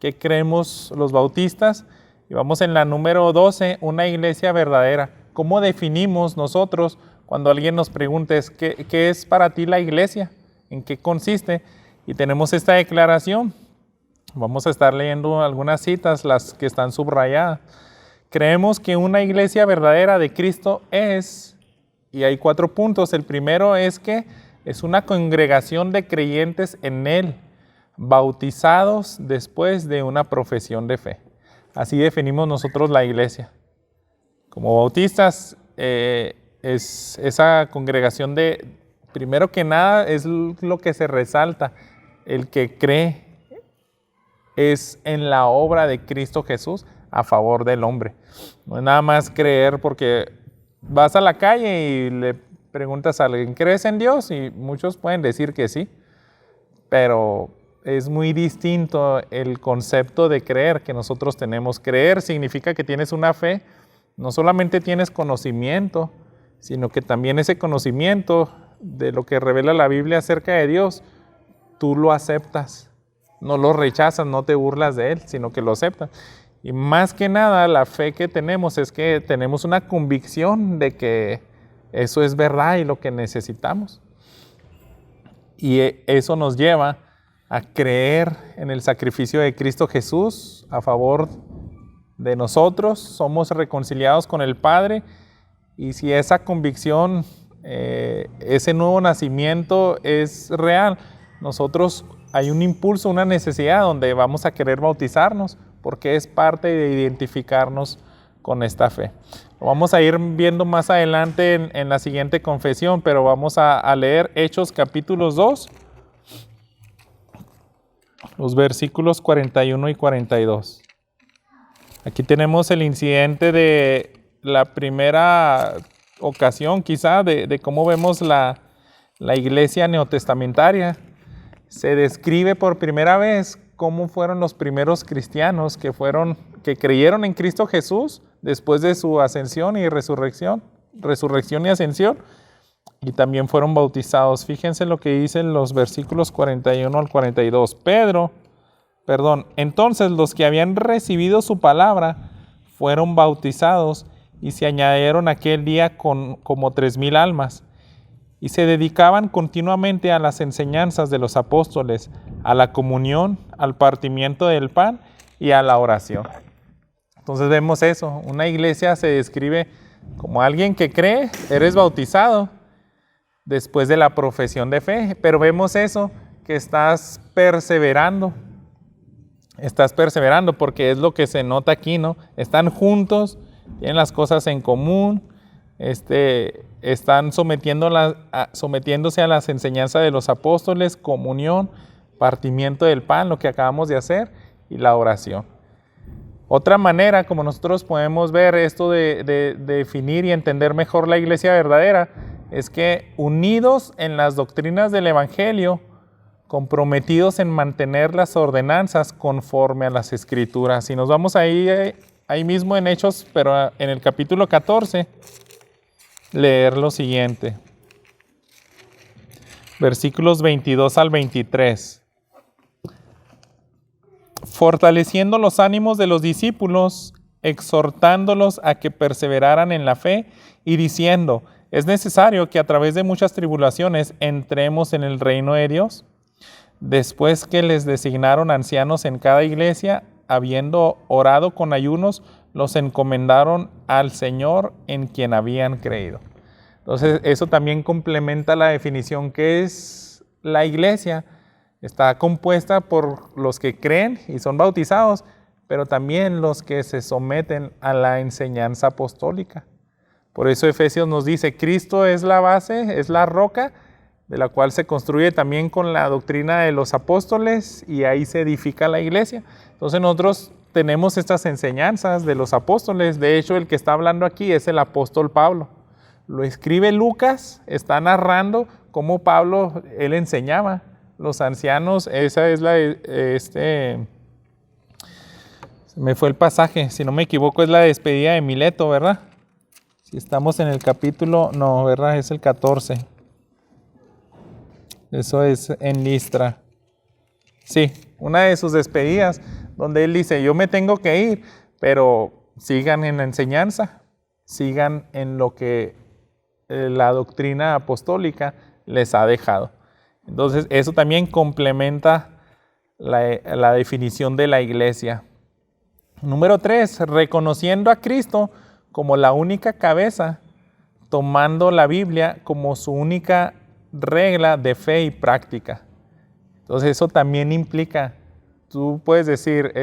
¿Qué creemos los bautistas? Y vamos en la número 12, una iglesia verdadera. ¿Cómo definimos nosotros cuando alguien nos pregunte qué es para ti la iglesia? ¿En qué consiste? Y tenemos esta declaración. Vamos a estar leyendo algunas citas, las que están subrayadas. Creemos que una iglesia verdadera de Cristo es, y hay 4 puntos. El primero es que es una congregación de creyentes en Él, bautizados después de una profesión de fe. Así definimos nosotros la iglesia. Como bautistas, es esa congregación primero que nada, es lo que se resalta, el que cree es en la obra de Cristo Jesús a favor del hombre. No es nada más creer porque vas a la calle y le preguntas a alguien, ¿crees en Dios? Y muchos pueden decir que sí, pero es muy distinto el concepto de creer que nosotros tenemos. Creer significa que tienes una fe, no solamente tienes conocimiento, sino que también ese conocimiento de lo que revela la Biblia acerca de Dios, tú lo aceptas. No lo rechazas, no te burlas de él, sino que lo aceptas. Y más que nada, la fe que tenemos es que tenemos una convicción de que eso es verdad y lo que necesitamos. Y eso nos lleva a creer en el sacrificio de Cristo Jesús a favor de nosotros. Somos reconciliados con el Padre. Y si esa convicción, ese nuevo nacimiento es real, nosotros hay un impulso, una necesidad donde vamos a querer bautizarnos porque es parte de identificarnos con esta fe. Lo vamos a ir viendo más adelante en la siguiente confesión, pero vamos a leer Hechos capítulos 2, los versículos 41 y 42. Aquí tenemos el incidente de la primera ocasión quizá de cómo vemos la iglesia neotestamentaria. Se describe por primera vez cómo fueron los primeros cristianos que creyeron en Cristo Jesús después de su ascensión y resurrección y ascensión, y también fueron bautizados. Fíjense lo que dicen los versículos 41 al 42. Entonces los que habían recibido su palabra fueron bautizados y se añadieron aquel día como 3,000 almas. Y se dedicaban continuamente a las enseñanzas de los apóstoles, a la comunión, al partimiento del pan y a la oración. Entonces vemos eso, una iglesia se describe como alguien que cree, eres bautizado después de la profesión de fe, pero vemos eso, que estás perseverando porque es lo que se nota aquí, ¿no? Están juntos, tienen las cosas en común, están sometiéndose a las enseñanzas de los apóstoles, comunión, partimiento del pan, lo que acabamos de hacer, y la oración. Otra manera como nosotros podemos ver esto de definir y entender mejor la iglesia verdadera es que unidos en las doctrinas del Evangelio, comprometidos en mantener las ordenanzas conforme a las Escrituras. Si nos vamos ahí mismo en Hechos, pero en el capítulo 14, leer lo siguiente. Versículos 22 al 23. Fortaleciendo los ánimos de los discípulos, exhortándolos a que perseveraran en la fe y diciendo, es necesario que a través de muchas tribulaciones entremos en el reino de Dios. Después que les designaron ancianos en cada iglesia, habiendo orado con ayunos, los encomendaron al Señor en quien habían creído. Entonces, eso también complementa la definición que es la iglesia. Está compuesta por los que creen y son bautizados, pero también los que se someten a la enseñanza apostólica. Por eso Efesios nos dice, Cristo es la base, es la roca, de la cual se construye también con la doctrina de los apóstoles, y ahí se edifica la iglesia. Entonces nosotros tenemos estas enseñanzas de los apóstoles. De hecho, el que está hablando aquí es el apóstol Pablo. Lo escribe Lucas, está narrando cómo Pablo, él enseñaba. Los ancianos, esa es se me fue el pasaje, si no me equivoco es la despedida de Mileto, ¿verdad? Si estamos en el capítulo, no, ¿verdad? Es el 14. Eso es en Listra. Sí, una de sus despedidas, donde él dice, yo me tengo que ir, pero sigan en la enseñanza, sigan en lo que la doctrina apostólica les ha dejado. Entonces, eso también complementa la definición de la iglesia. Número 3, reconociendo a Cristo como la única cabeza, tomando la Biblia como su única regla de fe y práctica. Entonces, eso también implica, tú puedes decir,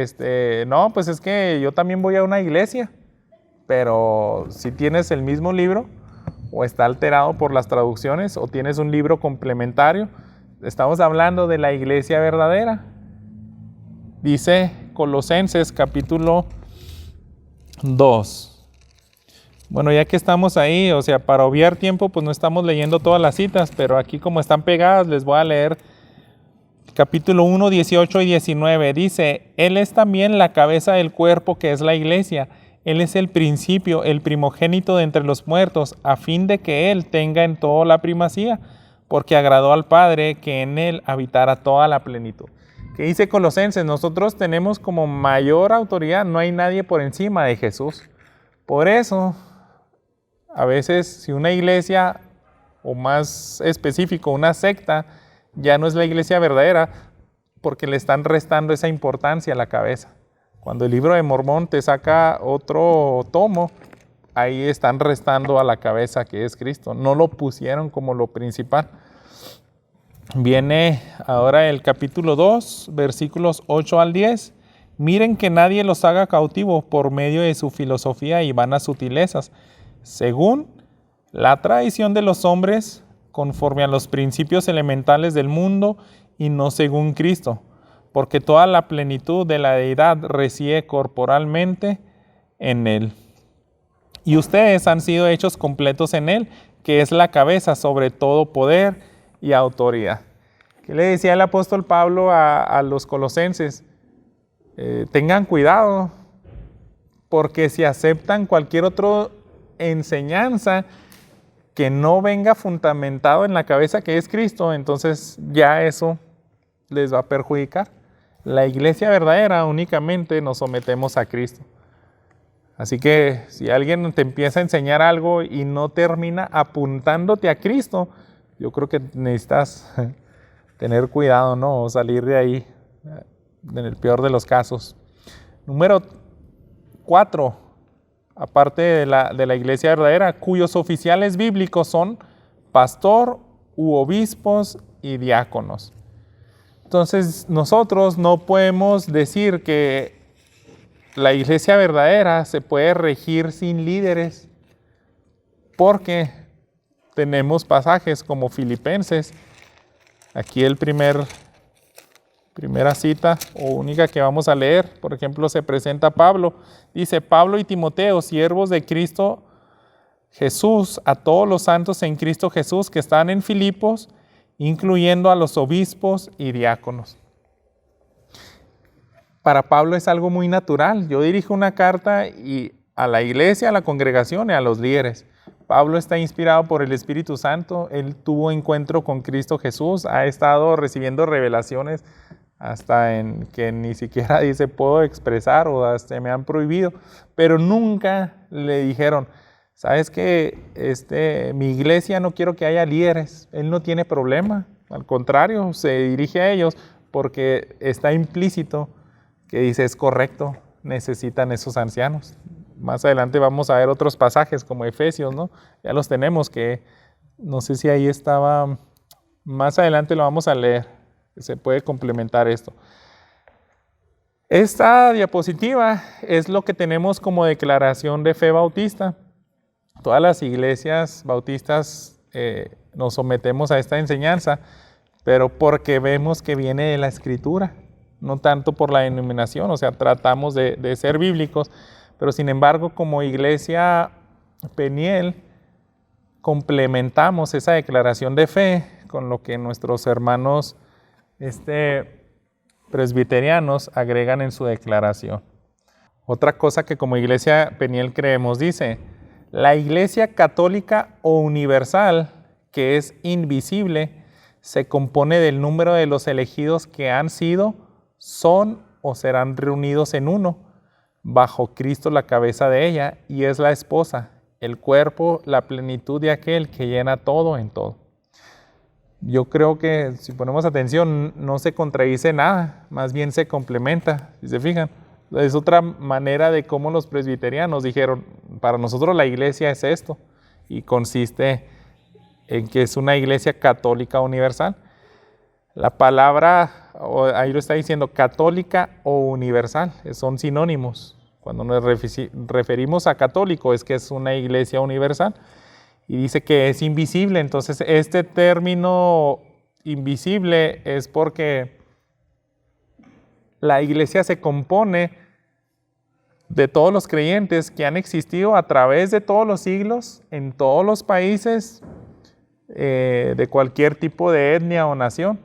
no, pues es que yo también voy a una iglesia, pero si tienes el mismo libro, o está alterado por las traducciones, o tienes un libro complementario, estamos hablando de la iglesia verdadera. Dice Colosenses capítulo 2. Bueno, ya que estamos ahí, o sea, para obviar tiempo, pues no estamos leyendo todas las citas, pero aquí como están pegadas, les voy a leer capítulo 1, 18 y 19. Dice, Él es también la cabeza del cuerpo que es la iglesia. Él es el principio, el primogénito de entre los muertos, a fin de que Él tenga en todo la primacía, porque agradó al Padre que en Él habitara toda la plenitud. ¿Qué dice Colosenses? Nosotros tenemos como mayor autoridad, no hay nadie por encima de Jesús. Por eso, a veces si una iglesia, o más específico, una secta, ya no es la iglesia verdadera, porque le están restando esa importancia a la cabeza. Cuando el libro de Mormón te saca otro tomo, ahí están restando a la cabeza que es Cristo. No lo pusieron como lo principal. Viene ahora el capítulo 2, versículos 8 al 10. Miren que nadie los haga cautivos por medio de su filosofía y vanas sutilezas, según la tradición de los hombres, conforme a los principios elementales del mundo y no según Cristo, porque toda la plenitud de la deidad reside corporalmente en Él. Y ustedes han sido hechos completos en Él, que es la cabeza sobre todo poder y autoridad. ¿Qué le decía el apóstol Pablo a los colosenses? Tengan cuidado, porque si aceptan cualquier otra enseñanza que no venga fundamentado en la cabeza que es Cristo, entonces ya eso les va a perjudicar. La iglesia verdadera únicamente nos sometemos a Cristo. Así que si alguien te empieza a enseñar algo y no termina apuntándote a Cristo, yo creo que necesitas tener cuidado, ¿no? O salir de ahí en el peor de los casos. Número 4, aparte de la iglesia verdadera, cuyos oficiales bíblicos son pastor u obispos y diáconos. Entonces nosotros no podemos decir que la iglesia verdadera se puede regir sin líderes, porque tenemos pasajes como Filipenses. Aquí primera cita o única que vamos a leer, por ejemplo, se presenta Pablo. Dice, Pablo y Timoteo, siervos de Cristo Jesús, a todos los santos en Cristo Jesús que están en Filipos, incluyendo a los obispos y diáconos. Para Pablo es algo muy natural. Yo dirijo una carta a la iglesia, a la congregación y a los líderes. Pablo está inspirado por el Espíritu Santo. Él tuvo encuentro con Cristo Jesús. Ha estado recibiendo revelaciones hasta en que ni siquiera dice puedo expresar o hasta me han prohibido. Pero nunca le dijeron, ¿sabes qué? Mi iglesia no quiero que haya líderes. Él no tiene problema. Al contrario, se dirige a ellos porque está implícito que dice es correcto, necesitan esos ancianos. Más adelante vamos a ver otros pasajes como Efesios, ¿no? Ya los tenemos, que no sé si ahí estaba, más adelante lo vamos a leer, se puede complementar esto. Esta diapositiva es lo que tenemos como declaración de fe bautista. Todas las iglesias bautistas nos sometemos a esta enseñanza, pero porque vemos que viene de la Escritura, no tanto por la denominación, o sea, tratamos de ser bíblicos, pero sin embargo, como iglesia Peniel, complementamos esa declaración de fe con lo que nuestros hermanos presbiterianos agregan en su declaración. Otra cosa que como iglesia Peniel creemos, dice, la iglesia católica o universal, que es invisible, se compone del número de los elegidos que han sido, son o serán reunidos en uno, bajo Cristo la cabeza de ella, y es la esposa, el cuerpo, la plenitud de aquel que llena todo en todo. Yo creo que si ponemos atención no se contradice nada, más bien se complementa, si se fijan. Es otra manera de cómo los presbiterianos dijeron, para nosotros la iglesia es esto, y consiste en que es una iglesia católica universal. La palabra, ahí lo está diciendo, católica o universal, son sinónimos. Cuando nos referimos a católico es que es una iglesia universal. Y dice que es invisible, entonces este término invisible es porque la iglesia se compone de todos los creyentes que han existido a través de todos los siglos, en todos los países, de cualquier tipo de etnia o nación.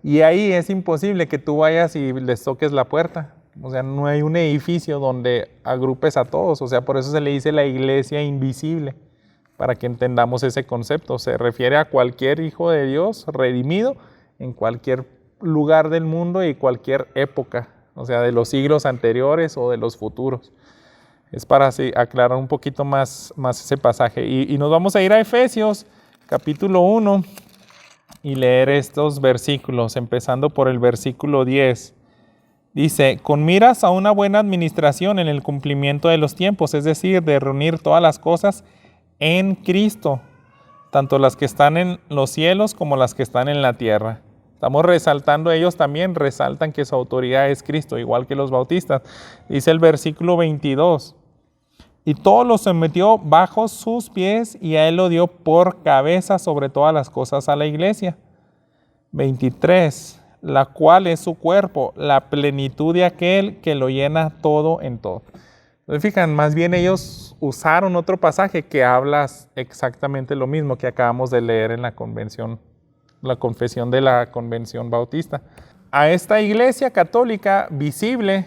Y ahí es imposible que tú vayas y les toques la puerta. O sea, no hay un edificio donde agrupes a todos. O sea, por eso se le dice la iglesia invisible, para que entendamos ese concepto. Se refiere a cualquier hijo de Dios redimido en cualquier lugar del mundo y cualquier época. O sea, de los siglos anteriores o de los futuros. Es para así aclarar un poquito más ese pasaje. Y nos vamos a ir a Efesios, capítulo 1, y leer estos versículos, empezando por el versículo 10. Dice, con miras a una buena administración en el cumplimiento de los tiempos, es decir, de reunir todas las cosas en Cristo, tanto las que están en los cielos como las que están en la tierra. Estamos resaltando, ellos también resaltan que su autoridad es Cristo, igual que los bautistas. Dice el versículo 22, y todo lo sometió bajo sus pies y a él lo dio por cabeza sobre todas las cosas a la iglesia. 23, la cual es su cuerpo, la plenitud de aquel que lo llena todo en todo. Entonces, fijan, más bien ellos usaron otro pasaje que habla exactamente lo mismo que acabamos de leer en la convención, la confesión de la convención bautista. A esta iglesia católica visible,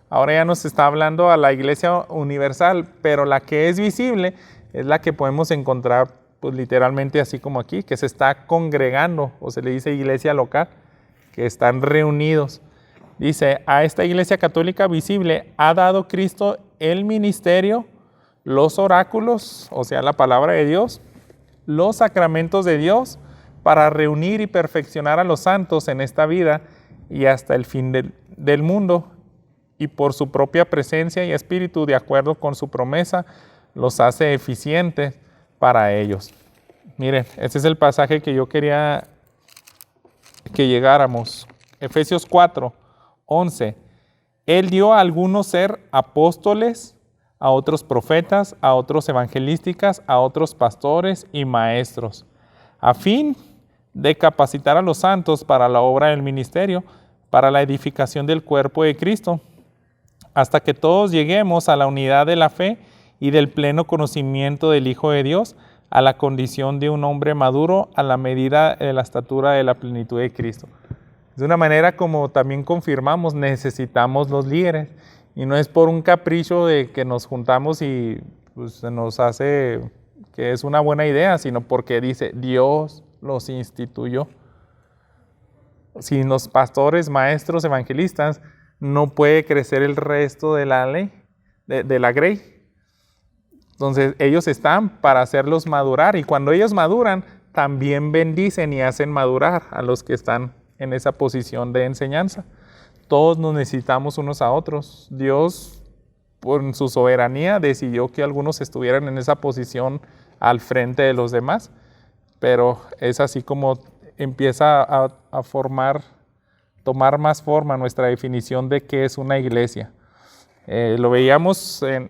ahora ya nos está hablando a la iglesia universal, pero la que es visible es la que podemos encontrar pues, literalmente así como aquí, que se está congregando, o se le dice iglesia local, que están reunidos. Dice, a esta iglesia católica visible ha dado Cristo el ministerio, los oráculos, o sea, la palabra de Dios, los sacramentos de Dios, para reunir y perfeccionar a los santos en esta vida y hasta el fin del mundo. Y por su propia presencia y espíritu, de acuerdo con su promesa, los hace eficientes para ellos. Miren, este es el pasaje que yo quería que llegáramos. Efesios 4, 11. Él dio a algunos ser apóstoles, a otros profetas, a otros evangelísticas, a otros pastores y maestros, a fin de capacitar a los santos para la obra del ministerio, para la edificación del cuerpo de Cristo, hasta que todos lleguemos a la unidad de la fe y del pleno conocimiento del Hijo de Dios, a la condición de un hombre maduro, a la medida de la estatura de la plenitud de Cristo. De una manera como también confirmamos, necesitamos los líderes, y no es por un capricho de que nos juntamos y pues, se nos hace que es una buena idea, sino porque dice, Dios los instituyó. Sin los pastores, maestros, evangelistas, no puede crecer el resto de la ley, de la grey. Entonces ellos están para hacerlos madurar, y cuando ellos maduran, también bendicen y hacen madurar a los que están en esa posición de enseñanza. Todos nos necesitamos unos a otros. Dios, por su soberanía, decidió que algunos estuvieran en esa posición al frente de los demás, pero es así como empieza a tomar más forma nuestra definición de qué es una iglesia. Lo veíamos en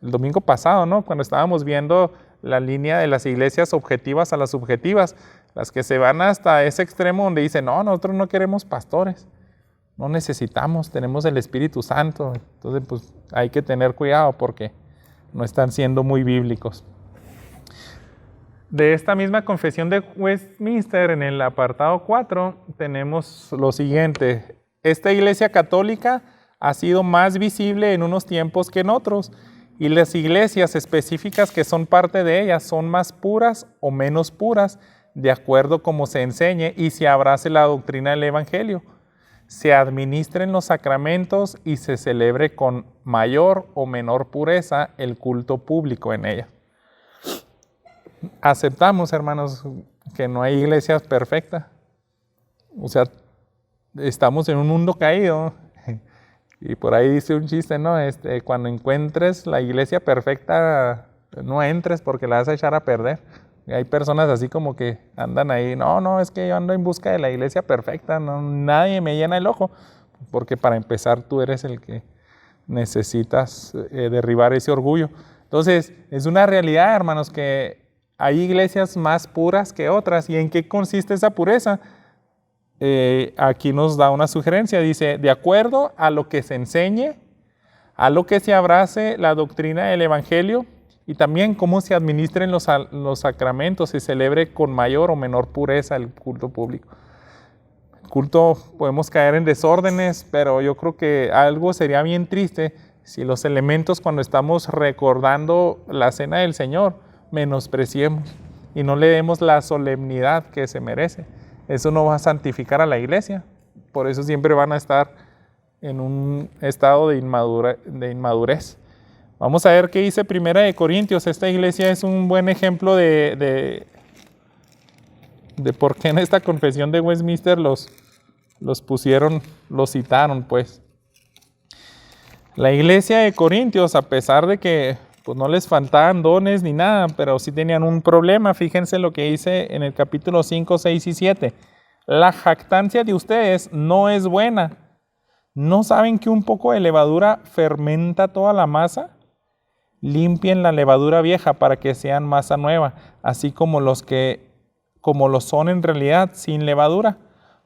el domingo pasado, ¿no? Cuando estábamos viendo la línea de las iglesias objetivas a las subjetivas, las que se van hasta ese extremo donde dicen, no, nosotros no queremos pastores, no necesitamos, tenemos el Espíritu Santo. Entonces, pues hay que tener cuidado porque no están siendo muy bíblicos. De esta misma confesión de Westminster, en el apartado 4, tenemos lo siguiente. Esta iglesia católica ha sido más visible en unos tiempos que en otros, y las iglesias específicas que son parte de ella son más puras o menos puras, de acuerdo como se enseñe y se abrace la doctrina del Evangelio. se administren los sacramentos y se celebre con mayor o menor pureza el culto público en ella. Aceptamos, hermanos, que no hay iglesias perfectas. O sea, estamos en un mundo caído. Y por ahí dice un chiste, ¿no? Cuando encuentres la iglesia perfecta, no entres porque la vas a echar a perder. Y hay personas así como que andan ahí, no, es que yo ando en busca de la iglesia perfecta, no, nadie me llena el ojo. Porque para empezar tú eres el que necesitas derribar ese orgullo. Entonces, es una realidad, hermanos, que hay iglesias más puras que otras. ¿Y en qué consiste esa pureza? Aquí nos da una sugerencia, dice, de acuerdo a lo que se enseñe, a lo que se abrace la doctrina del Evangelio y también cómo se administren los sacramentos, se celebre con mayor o menor pureza el culto público. El culto podemos caer en desórdenes, pero yo creo que algo sería bien triste si los elementos cuando estamos recordando la cena del Señor menospreciemos y no le demos la solemnidad que se merece. Eso no va a santificar a la iglesia. Por eso siempre van a estar en un estado de inmadurez. Vamos a ver qué dice 1 Corintios. Esta iglesia es un buen ejemplo de por qué en esta confesión de Westminster los citaron, pues. La iglesia de Corintios, a pesar de que pues, no les faltaban dones ni nada, pero sí tenían un problema. Fíjense lo que dice en el capítulo 5, 6 y 7. La jactancia de ustedes no es buena. ¿No saben que un poco de levadura fermenta toda la masa? Limpien la levadura vieja para que sean masa nueva, así como lo son en realidad sin levadura,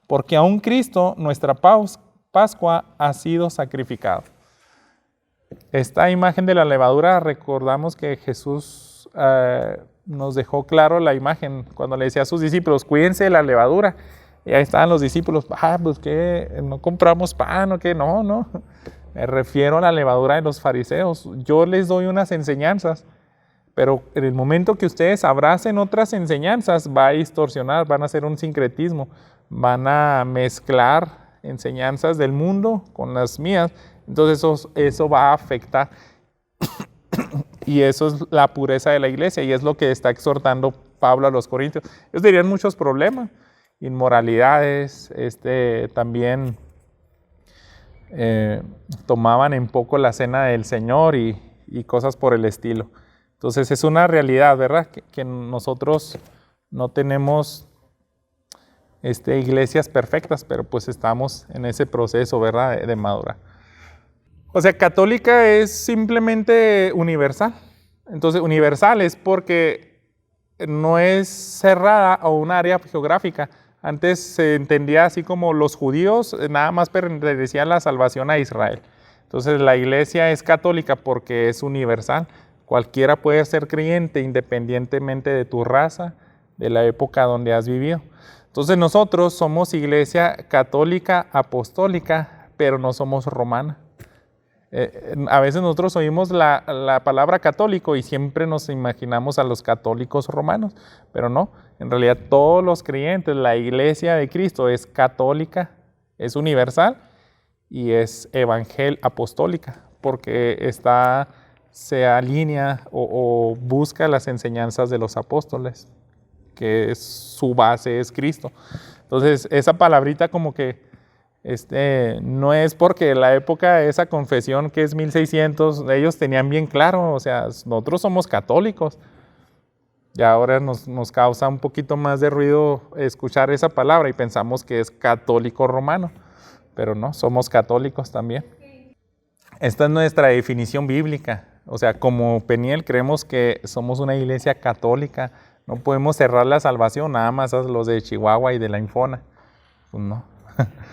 porque aún Cristo, nuestra Pascua, ha sido sacrificado. Esta imagen de la levadura, recordamos que Jesús nos dejó claro la imagen cuando le decía a sus discípulos, cuídense de la levadura. Y ahí estaban los discípulos, pues que no compramos pan o que no. Me refiero a la levadura de los fariseos. Yo les doy unas enseñanzas, pero en el momento que ustedes abracen otras enseñanzas, va a distorsionar, van a hacer un sincretismo, van a mezclar enseñanzas del mundo con las mías. Entonces eso va a afectar. Y eso es la pureza de la iglesia y es lo que está exhortando Pablo a los corintios. Ellos tenían muchos problemas, inmoralidades, también tomaban en poco la cena del Señor y cosas por el estilo. Entonces es una realidad, ¿verdad? Que nosotros no tenemos iglesias perfectas, pero pues estamos en ese proceso, ¿verdad? De madurar. O sea, católica es simplemente universal. Entonces, universal es porque no es cerrada a un área geográfica. Antes se entendía así como los judíos nada más pertenecían la salvación a Israel. Entonces, la iglesia es católica porque es universal. Cualquiera puede ser creyente independientemente de tu raza, de la época donde has vivido. Entonces, nosotros somos iglesia católica apostólica, pero no somos romana. A veces nosotros oímos la palabra católico y siempre nos imaginamos a los católicos romanos, pero no, en realidad todos los creyentes, la iglesia de Cristo es católica, es universal y es apostólica, porque se alinea o busca las enseñanzas de los apóstoles, que su base es Cristo. Entonces esa palabrita como que no es porque la época de esa confesión que es 1600, ellos tenían bien claro, o sea, nosotros somos católicos. Y ahora nos causa un poquito más de ruido escuchar esa palabra y pensamos que es católico romano, pero no, somos católicos también. Esta es nuestra definición bíblica, o sea, como Peniel creemos que somos una iglesia católica, no podemos cerrar la salvación nada más a los de Chihuahua y de la Infona, pues no.